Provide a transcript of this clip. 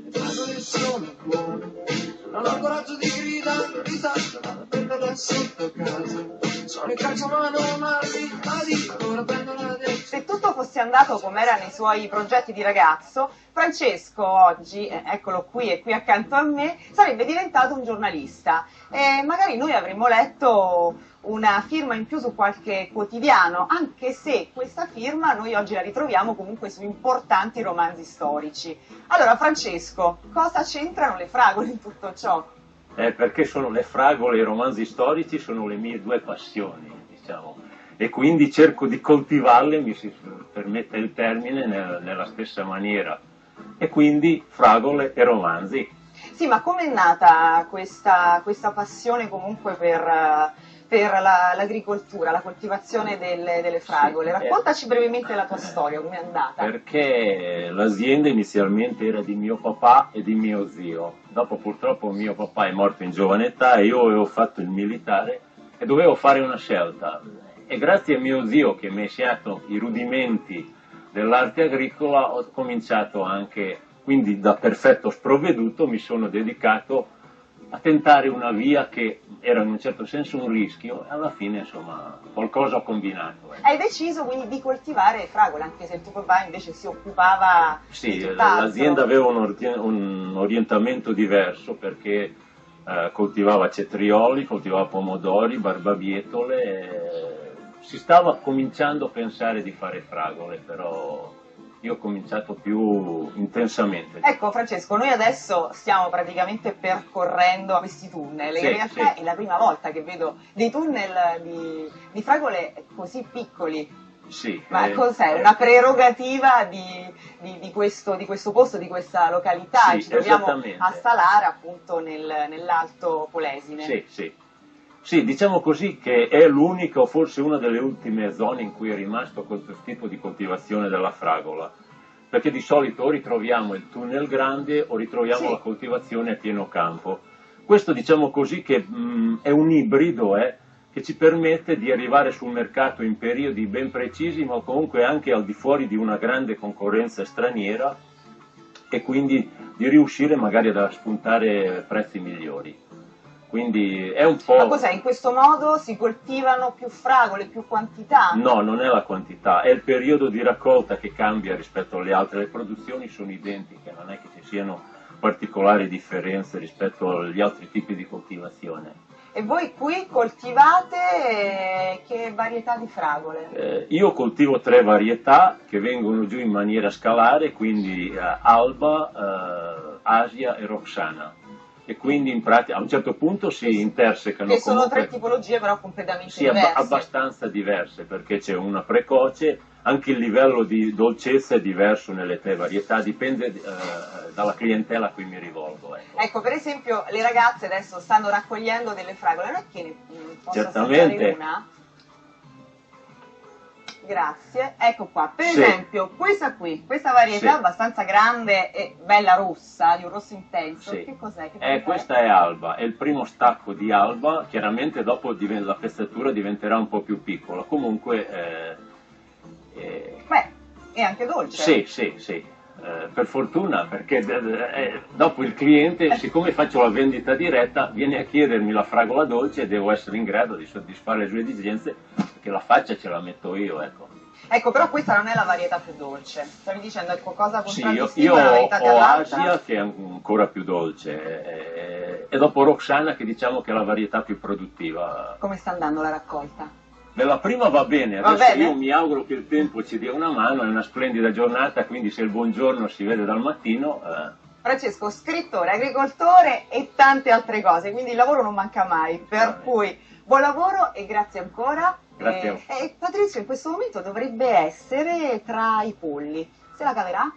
le fragole sono buone, non ho coraggio di gridare, risatto, vado a prenderla sotto casa, sono in calciamano ma dico, ora prendo la destra. Se tutto fosse andato come era nei suoi progetti di ragazzo, Francesco oggi, eccolo qui e qui accanto a me, sarebbe diventato un giornalista e magari noi avremmo letto una firma in più su qualche quotidiano, anche se questa firma noi oggi la ritroviamo comunque su importanti romanzi storici. Allora Francesco, cosa c'entrano le fragole in tutto ciò? Perché sono le fragole e i romanzi storici sono le mie due passioni, diciamo, e quindi cerco di coltivarle, mi si permette il termine, nella stessa maniera, e quindi fragole e romanzi. Sì, ma com'è nata questa passione comunque per l'agricoltura, la coltivazione delle fragole? Raccontaci brevemente la tua storia, com'è andata? Perché l'azienda inizialmente era di mio papà e di mio zio, dopo purtroppo mio papà è morto in giovane età e io avevo fatto il militare e dovevo fare una scelta. E grazie a mio zio che mi ha insegnato i rudimenti dell'arte agricola ho cominciato anche, quindi da perfetto sprovveduto mi sono dedicato a tentare una via che era in un certo senso un rischio e alla fine insomma qualcosa ho combinato. Hai deciso quindi di coltivare fragole, anche se tuo papà invece si occupava sì, di tutt'altro. L'azienda aveva un orientamento diverso perché coltivava cetrioli, coltivava pomodori, barbabietole, si stava cominciando a pensare di fare fragole, però io ho cominciato più intensamente. Ecco Francesco, noi adesso stiamo praticamente percorrendo questi tunnel, in realtà è la prima volta che vedo dei tunnel di fragole così piccoli. Sì, ma cos'è? Una prerogativa di questo posto, di questa località? Sì, ci troviamo a Salara, appunto nell'Alto Polesine. Sì, sì. Sì, diciamo così che è l'unica o forse una delle ultime zone in cui è rimasto questo tipo di coltivazione della fragola, perché di solito o ritroviamo il tunnel grande o ritroviamo la coltivazione a pieno campo. Questo diciamo così che è un ibrido che ci permette di arrivare sul mercato in periodi ben precisi, ma comunque anche al di fuori di una grande concorrenza straniera e quindi di riuscire magari a spuntare prezzi migliori. Quindi è un po'... Ma cos'è? In questo modo si coltivano più fragole, più quantità? No, non è la quantità, è il periodo di raccolta che cambia rispetto alle altre. Le produzioni sono identiche, non è che ci siano particolari differenze rispetto agli altri tipi di coltivazione. E voi qui coltivate che varietà di fragole? Io coltivo 3 varietà che vengono giù in maniera scalare, quindi Alba, Asia e Roxana. E quindi in pratica a un certo punto si intersecano. Che sono 3 tipologie però completamente diverse. Sì, abbastanza diverse, perché c'è una precoce, anche il livello di dolcezza è diverso nelle 3 varietà, dipende dalla clientela a cui mi rivolgo. Ecco, per esempio le ragazze adesso stanno raccogliendo delle fragole, non è che ne posso Certamente. assaggiare una? Grazie, ecco qua, per esempio questa varietà abbastanza grande e bella rossa, di un rosso intenso, che cos'è? Questa è Alba, è il primo stacco di Alba, chiaramente dopo la pezzatura diventerà un po' più piccola, comunque... Beh, è anche dolce. Sì, per fortuna, perché dopo il cliente, siccome faccio la vendita diretta, viene a chiedermi la fragola dolce e devo essere in grado di soddisfare le sue esigenze, perché la faccia ce la metto io, ecco. Ecco, però questa non è la varietà più dolce, stavi dicendo cosa contraddistingue io la varietà ho Asia che è ancora più dolce e dopo Roxana che diciamo che è la varietà più produttiva. Come sta andando la raccolta? La prima va bene, adesso io mi auguro che il tempo ci dia una mano, è una splendida giornata, quindi se il buongiorno si vede dal mattino... Francesco, scrittore, agricoltore e tante altre cose, quindi il lavoro non manca mai, per cui buon lavoro e grazie ancora. Grazie. Patrizio in questo momento dovrebbe essere tra i polli, se la caverà?